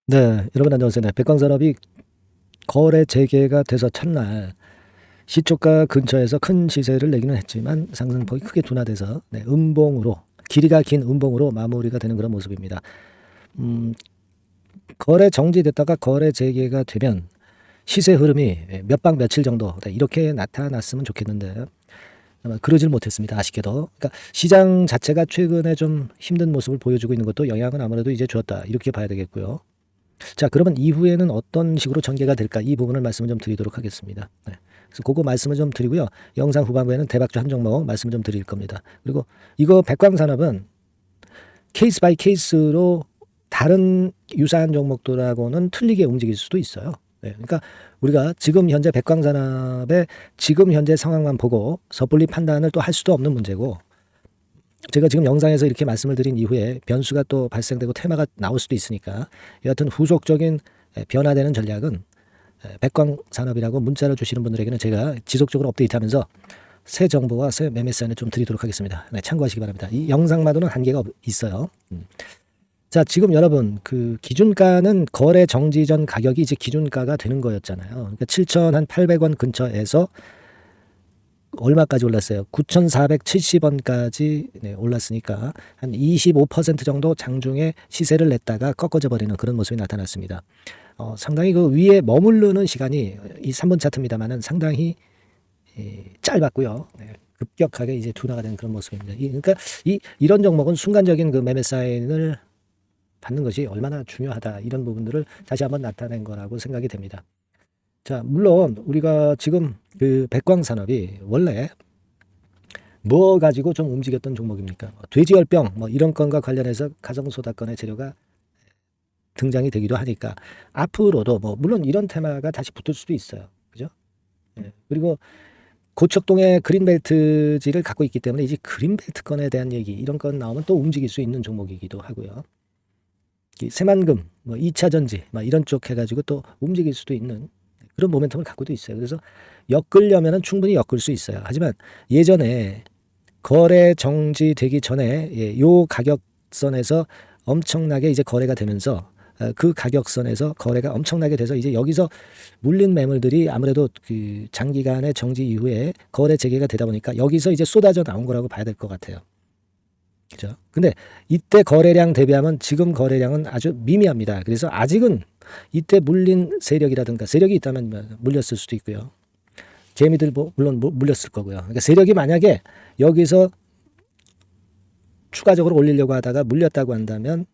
네, 여러분 안녕하세요. 네, 백광산업이 거래 재개가 돼서 첫날 시초가 근처에서 큰 시세를 내기는 했지만 상승폭이 크게 둔화돼서 음봉으로 길이가 긴 음봉으로 마무리가 되는 그런 모습입니다. 거래 정지됐다가 거래 재개가 되면 시세 흐름이 몇 방 며칠 정도 이렇게 나타났으면 좋겠는데 아마 그러질 못했습니다. 아쉽게도. 그러니까 시장 자체가 최근에 좀 힘든 모습을 보여주고 있는 것도 영향은 아무래도 이제 주었다 이렇게 봐야 되겠고요. 자, 그러면 이후에는 어떤 식으로 전개가 될까? 이 부분을 말씀을 좀 드리도록 하겠습니다. 네. 그래서 그거 말씀을 좀 드리고요. 영상 후반부에는 대박주 한 종목 말씀을 좀 드릴 겁니다. 그리고 이거 백광산업은 케이스 바이 케이스로 다른 유사한 종목들하고는 틀리게 움직일 수도 있어요. 네. 그러니까 우리가 지금 현재 백광산업의 지금 현재 상황만 보고 섣불리 판단을 또 할 수도 없는 문제고, 제가 지금 영상에서 이렇게 말씀을 드린 이후에 변수가 또 발생되고 테마가 나올 수도 있으니까 여하튼 후속적인 변화되는 전략은 백광산업이라고 문자를 주시는 분들에게는 제가 지속적으로 업데이트하면서 새 정보와 새 매매 사인을 좀 드리도록 하겠습니다. 네, 참고하시기 바랍니다. 이 영상마저는 한계가 있어요. 자, 지금 여러분 그 기준가는 거래 정지 전 가격이 이제 기준가가 되는 거였잖아요. 그러니까 7,800원 근처에서 얼마까지 올랐어요? 9,470원까지 올랐으니까 한 25% 정도 장중에 시세를 냈다가 꺾어져 버리는 그런 모습이 나타났습니다. 상당히 그 위에 머무르는 시간이 이 3분 차트입니다만은 상당히 짧았고요. 네, 급격하게 이제 둔화가 된 그런 모습입니다. 그러니까 이런 종목은 순간적인 그 매매 사인을 받는 것이 얼마나 중요하다 이런 부분들을 다시 한번 나타낸 거라고 생각이 됩니다. 자, 물론 우리가 지금 그 백광산업이 원래 뭐 가지고 좀 움직였던 종목입니까? 돼지열병 뭐 이런 건과 관련해서 가정소다 건의 재료가 등장이 되기도 하니까 앞으로도 뭐 물론 이런 테마가 다시 붙을 수도 있어요. 그죠? 예. 그리고 고척동의 그린벨트지를 갖고 있기 때문에 이제 그린벨트 건에 대한 얘기 이런 건 나오면 또 움직일 수 있는 종목이기도 하고요. 이 새만금, 뭐 2차 전지, 막 이런 쪽 해가지고 또 움직일 수도 있는 그런 모멘텀을 갖고도 있어요. 그래서 엮으려면은 충분히 엮을 수 있어요. 하지만 예전에 거래 정지되기 전에 요 가격선에서 엄청나게 이제 거래가 되면서 그 가격선에서 거래가 엄청나게 돼서 이제 여기서 물린 매물들이 아무래도 그 장기간의 정지 이후에 거래 재개가 되다 보니까 여기서 이제 쏟아져 나온 거라고 봐야 될 것 같아요. 그죠? 근데 이때 거래량 대비하면 지금 거래량은 아주 미미합니다. 그래서 아직은 이때 물린 세력이라든가 세력이 있다면 뭐 물렸을 수도 있고요. 개미들 물론 물렸을 거고요. 그러니까 세력이 만약에 여기서 추가적으로 올리려고 하다가 물렸다고 한다면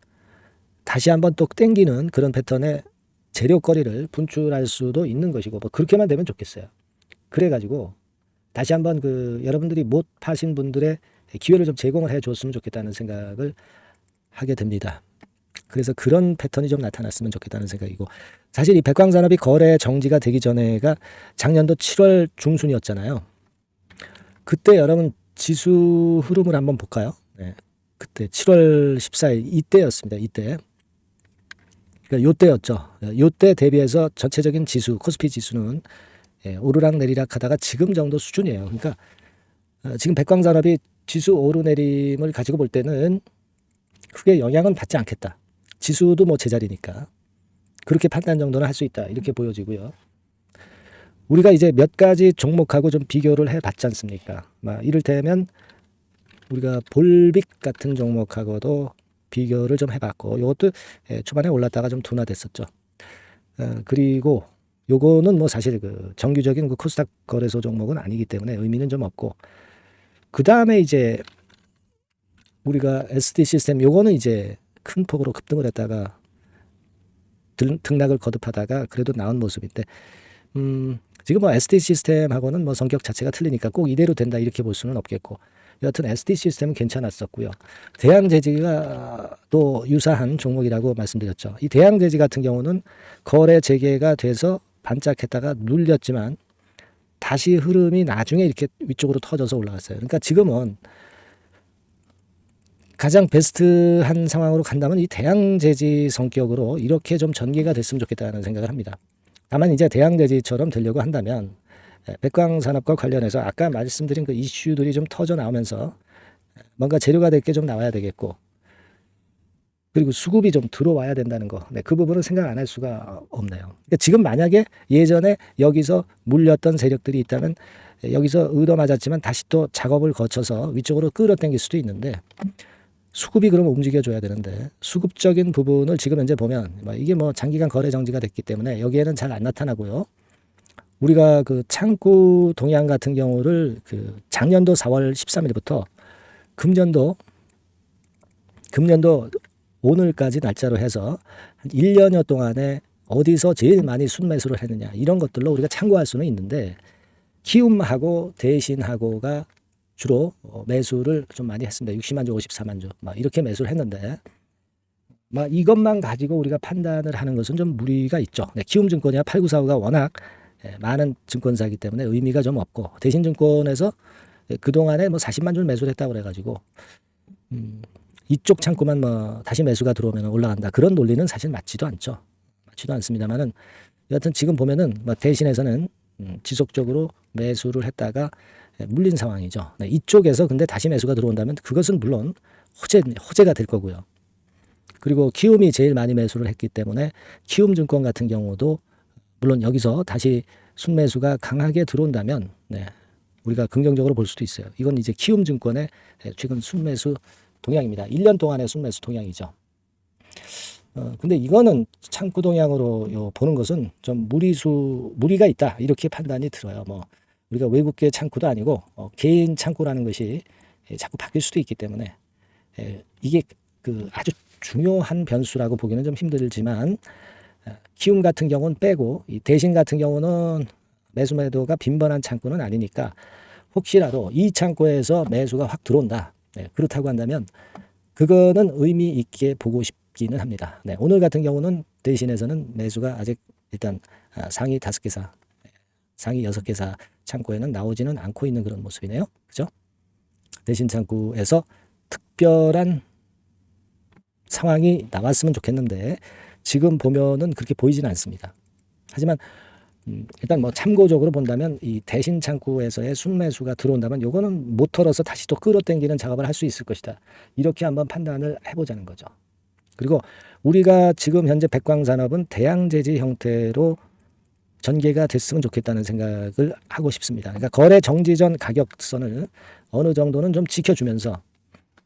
다시 한번 또 땡기는 그런 패턴의 재료거리를 분출할 수도 있는 것이고 뭐 그렇게만 되면 좋겠어요. 그래가지고 다시 한번 그 여러분들이 못 파신 분들의 기회를 좀 제공을 해 줬으면 좋겠다는 생각을 하게 됩니다. 그래서 그런 패턴이 좀 나타났으면 좋겠다는 생각이고 사실 이 백광산업이 거래 정지가 되기 전에가 작년도 7월 중순이었잖아요. 그때 여러분 지수 흐름을 한번 볼까요? 네. 그때 7월 14일 이때였습니다. 이때. 그러니까 요때였죠. 요때 대비해서 전체적인 지수, 코스피 지수는 오르락 내리락 하다가 지금 정도 수준이에요. 그러니까 지금 백광산업이 지수 오르내림을 가지고 볼 때는 크게 영향은 받지 않겠다. 지수도 뭐 제자리니까. 그렇게 판단 정도는 할 수 있다. 이렇게 보여지고요. 우리가 이제 몇 가지 종목하고 좀 비교를 해 봤지 않습니까? 막 이를테면 우리가 볼빅 같은 종목하고도 비교를 좀 해봤고 이것도 초반에 올랐다가 좀 둔화됐었죠. 그리고 요거는 뭐 사실 그 정규적인 그 코스닥 거래소 종목은 아니기 때문에 의미는 좀 없고 그 다음에 이제 우리가 SD 시스템 요거는 이제 큰 폭으로 급등을 했다가 등락을 거듭하다가 그래도 나온 모습인데 지금 뭐 SD 시스템하고는 뭐 성격 자체가 틀리니까 꼭 이대로 된다 이렇게 볼 수는 없겠고 여하튼 SD 시스템은 괜찮았었고요. 대양제지가 또 유사한 종목이라고 말씀드렸죠. 이 대양제지 같은 경우는 거래 재개가 돼서 반짝했다가 눌렸지만 다시 흐름이 나중에 이렇게 위쪽으로 터져서 올라갔어요. 그러니까 지금은 가장 베스트한 상황으로 간다면 이 대양제지 성격으로 이렇게 좀 전개가 됐으면 좋겠다는 생각을 합니다. 다만 이제 대양제지처럼 되려고 한다면 백광산업과 관련해서 아까 말씀드린 그 이슈들이 좀 터져 나오면서 뭔가 재료가 될 게 좀 나와야 되겠고 그리고 수급이 좀 들어와야 된다는 거. 네, 그 부분은 생각 안 할 수가 없네요. 그러니까 지금 만약에 예전에 여기서 물렸던 세력들이 있다면 여기서 얻어맞았지만 다시 또 작업을 거쳐서 위쪽으로 끌어당길 수도 있는데 수급이 그러면 움직여줘야 되는데 수급적인 부분을 지금 현재 보면 이게 뭐 장기간 거래 정지가 됐기 때문에 여기에는 잘 안 나타나고요. 우리가 그 창구 동향 같은 경우를 그 작년도 4월 13일부터 금년도 오늘까지 날짜로 해서 한 1년여 동안에 어디서 제일 많이 순매수를 했느냐 이런 것들로 우리가 참고할 수는 있는데 키움하고 대신하고가 주로 매수를 좀 많이 했습니다. 60만 주, 54만 주 막 이렇게 매수를 했는데 막 이것만 가지고 우리가 판단을 하는 것은 좀 무리가 있죠. 네, 키움증권이나 8945가 워낙 많은 증권사이기 때문에 의미가 좀 없고 대신증권에서 그동안에 뭐 40만 주를 매수를 했다고 그래가지고 이쪽 창구만 뭐 다시 매수가 들어오면 올라간다. 그런 논리는 사실 맞지도 않죠. 맞지도 않습니다만은 여하튼 지금 보면은 뭐 대신에서는 지속적으로 매수를 했다가 물린 상황이죠. 네, 이쪽에서 근데 다시 매수가 들어온다면 그것은 물론 호재가 될 거고요. 그리고 키움이 제일 많이 매수를 했기 때문에 키움증권 같은 경우도 물론 여기서 다시 순매수가 강하게 들어온다면 네, 우리가 긍정적으로 볼 수도 있어요. 이건 이제 키움증권의 최근 순매수 동향입니다. 1년 동안의 순매수 동향이죠. 근데 이거는 창구 동향으로 보는 것은 좀 무리가 있다 이렇게 판단이 들어요. 뭐 우리가 외국계 창구도 아니고 개인 창구라는 것이 자꾸 바뀔 수도 있기 때문에 이게 그 아주 중요한 변수라고 보기는 좀 힘들지만 키움 같은 경우는 빼고 이 대신 같은 경우는 매수 매도가 빈번한 창구는 아니니까 혹시라도 이 창구에서 매수가 확 들어온다. 네, 그렇다고 한다면 그거는 의미 있게 보고 싶기는 합니다. 네, 오늘 같은 경우는 대신에서는 매수가 아직 일단 상위 5개사, 상위 6개사 창구에는 나오지는 않고 있는 그런 모습이네요. 그죠? 대신 창구에서 특별한 상황이 나왔으면 좋겠는데 지금 보면은 그렇게 보이지는 않습니다. 하지만 일단 뭐 참고적으로 본다면 이 대신 창구에서의 순매수가 들어온다면 요거는 못 털어서 다시 또 끌어당기는 작업을 할 수 있을 것이다. 이렇게 한번 판단을 해보자는 거죠. 그리고 우리가 지금 현재 백광산업은 대양제지 형태로 전개가 됐으면 좋겠다는 생각을 하고 싶습니다. 그러니까 거래 정지 전 가격선을 어느 정도는 좀 지켜주면서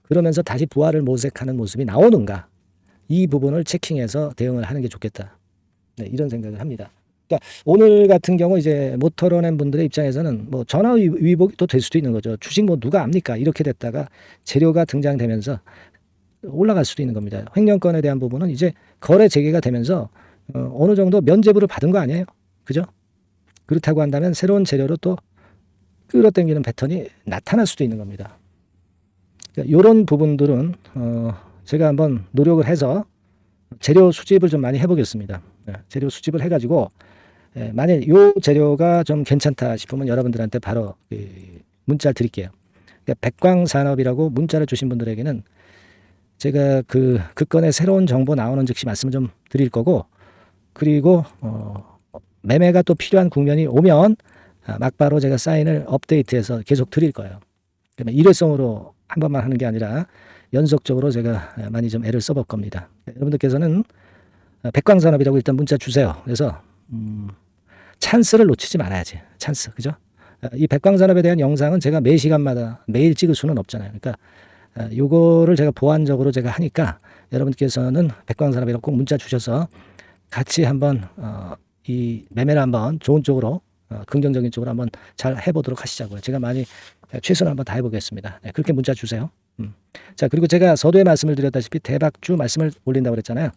그러면서 다시 부활을 모색하는 모습이 나오는가 이 부분을 체킹해서 대응을 하는 게 좋겠다. 네, 이런 생각을 합니다. 그러니까 오늘 같은 경우 이제 못 털어낸 분들의 입장에서는 뭐 전화 위복이 또 될 수도 있는 거죠. 주식 뭐 누가 압니까? 이렇게 됐다가 재료가 등장되면서 올라갈 수도 있는 겁니다. 횡령권에 대한 부분은 이제 거래 재개가 되면서 어느 정도 면죄부를 받은 거 아니에요? 그죠? 그렇다고 한다면 새로운 재료로 또 끌어당기는 패턴이 나타날 수도 있는 겁니다. 그러니까 이런 부분들은 제가 한번 노력을 해서 재료 수집을 좀 많이 해보겠습니다. 재료 수집을 해가지고 만일 이 재료가 좀 괜찮다 싶으면 여러분들한테 바로 문자를 드릴게요. 그러니까 백광산업이라고 문자를 주신 분들에게는 제가 그 건의 새로운 정보 나오는 즉시 말씀을 좀 드릴 거고 그리고 매매가 또 필요한 국면이 오면 막바로 제가 사인을 업데이트해서 계속 드릴 거예요. 그러면 일회성으로 한 번만 하는 게 아니라 연속적으로 제가 많이 좀 애를 써볼 겁니다. 여러분들께서는 백광산업이라고 일단 문자 주세요. 그래서 찬스를 놓치지 말아야지. 찬스, 그죠? 이 백광산업에 대한 영상은 제가 매 시간마다 매일 찍을 수는 없잖아요. 그러니까 요거를 제가 보완적으로 제가 하니까 여러분께서는 백광산업이라고 꼭 문자 주셔서 같이 한번 이 매매를 한번 좋은 쪽으로 긍정적인 쪽으로 한번 잘 해보도록 하시자고요. 제가 많이 최선을 한번 다 해보겠습니다. 네, 그렇게 문자 주세요. 자, 그리고 제가 서두에 말씀을 드렸다시피 대박주 말씀을 올린다고 그랬잖아요.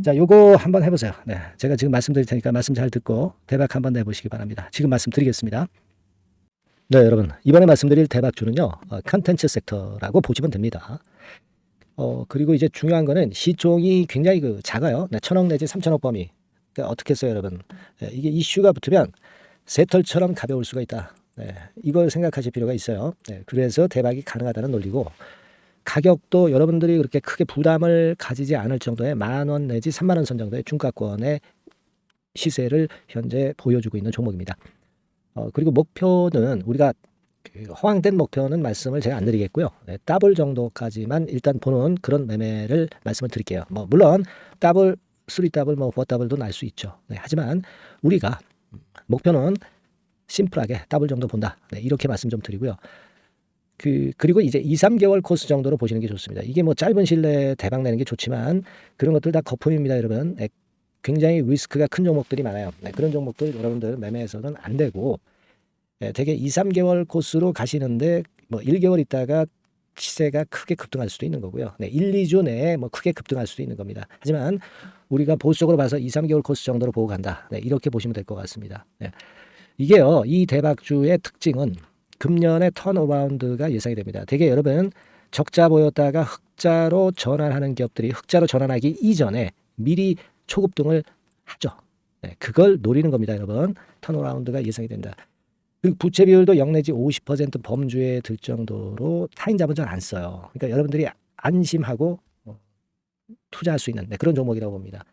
자, 요거 한번 해보세요. 네, 제가 지금 말씀드릴 테니까 말씀 잘 듣고 대박 한번 내보시기 바랍니다. 지금 말씀드리겠습니다. 네, 여러분 이번에 말씀드릴 대박주는요 컨텐츠 섹터라고 보시면 됩니다. 그리고 이제 중요한 거는 시총이 굉장히 작아요. 네, 1,000억 내지 3,000억 범위. 그러니까 어떻게 했어요, 여러분? 네, 이게 이슈가 붙으면 새털처럼 가벼울 수가 있다. 네, 이걸 생각하실 필요가 있어요. 네, 그래서 대박이 가능하다는 논리고 가격도 여러분들이 그렇게 크게 부담을 가지지 않을 정도의 10,000원 내지 30,000원 선 정도의 중가권의 시세를 현재 보여주고 있는 종목입니다. 그리고 목표는 우리가 그 허황된 목표는 말씀을 제가 안 드리겠고요. 네, 더블 정도까지만 일단 보는 그런 매매를 말씀을 드릴게요. 뭐 물론 더블, 3더블, 뭐 4더블도 날 수 있죠. 네, 하지만 우리가 목표는 심플하게 더블 정도 본다. 네, 이렇게 말씀 좀 드리고요. 그리고 이제 2, 3개월 코스 정도로 보시는 게 좋습니다. 이게 뭐 짧은 시일 내에 대박 내는 게 좋지만 그런 것들 다 거품입니다, 여러분. 네, 굉장히 리스크가 큰 종목들이 많아요. 네, 그런 종목들 여러분들 매매해서는 안 되고 대개 2, 3개월 코스로 가시는데 뭐 1개월 있다가 시세가 크게 급등할 수도 있는 거고요. 네, 1, 2주 내에 뭐 크게 급등할 수도 있는 겁니다. 하지만 우리가 보수적으로 봐서 2, 3개월 코스 정도로 보고 간다. 네, 이렇게 보시면 될 것 같습니다. 네. 이게요, 이 대박주의 특징은 금년에 턴어라운드가 예상이 됩니다. 대개 여러분 적자 보였다가 흑자로 전환하는 기업들이 흑자로 전환하기 이전에 미리 초급등을 하죠. 네, 그걸 노리는 겁니다, 여러분. 턴어라운드가 예상이 된다. 그리고 부채 비율도 0 내지 50% 범주에 들 정도로 타인 자본을 안 써요. 그러니까 여러분들이 안심하고 투자할 수 있는 그런 종목이라고 봅니다.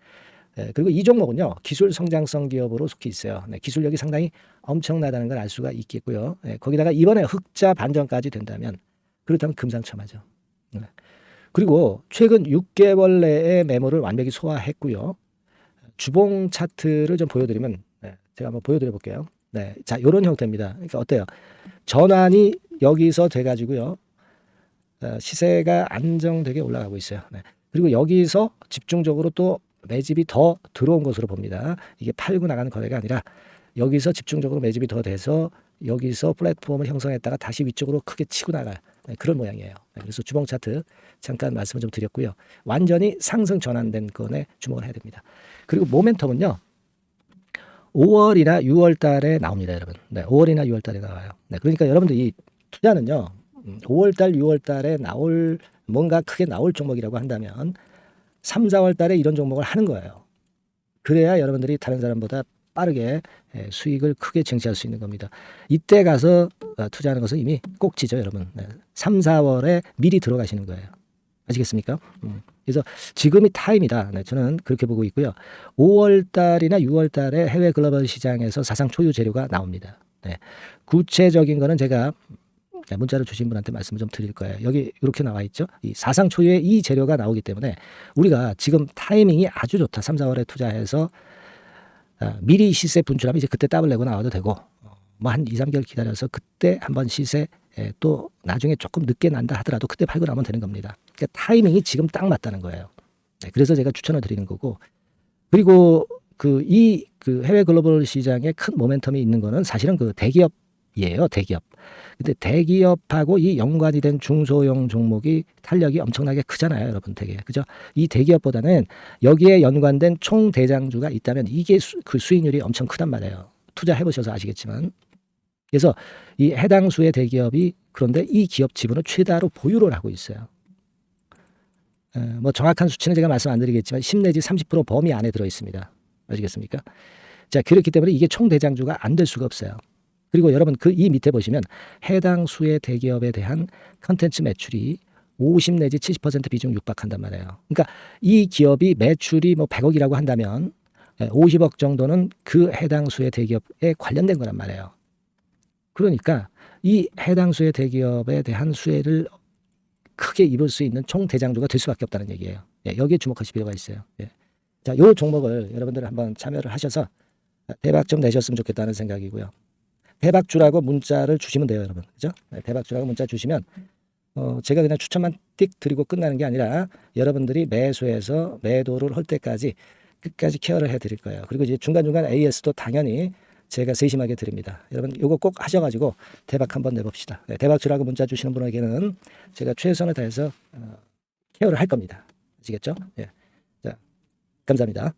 그리고 이 종목은요, 기술 성장성 기업으로 속해 있어요. 기술력이 상당히 엄청나다는 걸 알 수가 있겠고요. 거기다가 이번에 흑자 반전까지 된다면 그렇다면 금상첨화죠. 그리고 최근 6개월 내에 매물을 완벽히 소화했고요. 주봉 차트를 좀 보여드리면 제가 한번 보여드려 볼게요. 네, 자, 이런 형태입니다. 그러니까 어때요? 전환이 여기서 돼가지고요, 시세가 안정되게 올라가고 있어요. 네. 그리고 여기서 집중적으로 또 매집이 더 들어온 것으로 봅니다. 이게 팔고 나가는 거래가 아니라 여기서 집중적으로 매집이 더 돼서 여기서 플랫폼을 형성했다가 다시 위쪽으로 크게 치고 나갈 그런 모양이에요. 그래서 주봉 차트 잠깐 말씀을 좀 드렸고요. 완전히 상승 전환된 건에 주목을 해야 됩니다. 그리고 모멘텀은요, 5월이나 6월 달에 나옵니다, 여러분. 네, 5월이나 6월 달에 나와요. 네, 그러니까 여러분들 이 투자는요, 5월 달, 6월 달에 나올 뭔가 크게 나올 종목이라고 한다면 3, 4월 달에 이런 종목을 하는 거예요. 그래야 여러분들이 다른 사람보다 빠르게 수익을 크게 쟁취할 수 있는 겁니다. 이때 가서 투자하는 것은 이미 꼭지죠, 여러분. 3, 4월에 미리 들어가시는 거예요. 아시겠습니까? 그래서 지금이 타임이다. 네, 저는 그렇게 보고 있고요. 5월 달이나 6월 달에 해외 글로벌 시장에서 사상 초유 재료가 나옵니다. 네, 구체적인 거는 제가 문자를 주신 분한테 말씀을 좀 드릴 거예요. 여기 이렇게 나와 있죠. 이 사상 초유의 이 재료가 나오기 때문에 우리가 지금 타이밍이 아주 좋다. 3, 4월에 투자해서 미리 시세 분출하면 이제 그때 더블 내고 나와도 되고 뭐 한 2, 3개월 기다려서 그때 한번 시세 또 나중에 조금 늦게 난다 하더라도 그때 팔고 나면 되는 겁니다. 그러니까 타이밍이 지금 딱 맞다는 거예요. 네, 그래서 제가 추천을 드리는 거고, 그리고 그 해외 글로벌 시장에 큰 모멘텀이 있는 거는 사실은 그 대기업이에요. 대기업. 근데 대기업하고 이 연관이 된 중소형 종목이 탄력이 엄청나게 크잖아요, 여러분. 되게 그죠? 이 대기업보다는 여기에 연관된 총 대장주가 있다면 이게 그 수익률이 엄청 크단 말이에요. 투자해 보셔서 아시겠지만. 그래서 이 해당 수의 대기업이 그런데 이 기업 지분을 최다로 보유를 하고 있어요. 뭐 정확한 수치는 제가 말씀 안 드리겠지만 10 내지 30% 범위 안에 들어 있습니다. 아시겠습니까? 자, 그렇기 때문에 이게 총 대장주가 안 될 수가 없어요. 그리고 여러분 이 밑에 보시면 해당 수의 대기업에 대한 컨텐츠 매출이 50 내지 70% 비중 육박한단 말이에요. 그러니까 이 기업이 매출이 뭐 100억이라고 한다면 50억 정도는 그 해당 수의 대기업에 관련된 거란 말이에요. 그러니까 이 해당 수의 대기업에 대한 수혜를 크게 입을 수 있는 총 대장주가 될 수밖에 없다는 얘기예요. 여기에 주목하실 필요가 있어요. 자, 요 종목을 여러분들 한번 참여를 하셔서 대박 좀 내셨으면 좋겠다는 생각이고요. 대박주라고 문자를 주시면 돼요, 여러분. 그죠? 대박주라고 문자 주시면 제가 그냥 추천만 띡 드리고 끝나는 게 아니라 여러분들이 매수해서 매도를 할 때까지 끝까지 케어를 해드릴 거예요. 그리고 이제 중간중간 AS도 당연히 제가 세심하게 드립니다. 여러분 이거 꼭 하셔가지고 대박 한번 내봅시다. 대박주라고 문자 주시는 분에게는 제가 최선을 다해서 케어를 할 겁니다. 아시겠죠? 자, 감사합니다.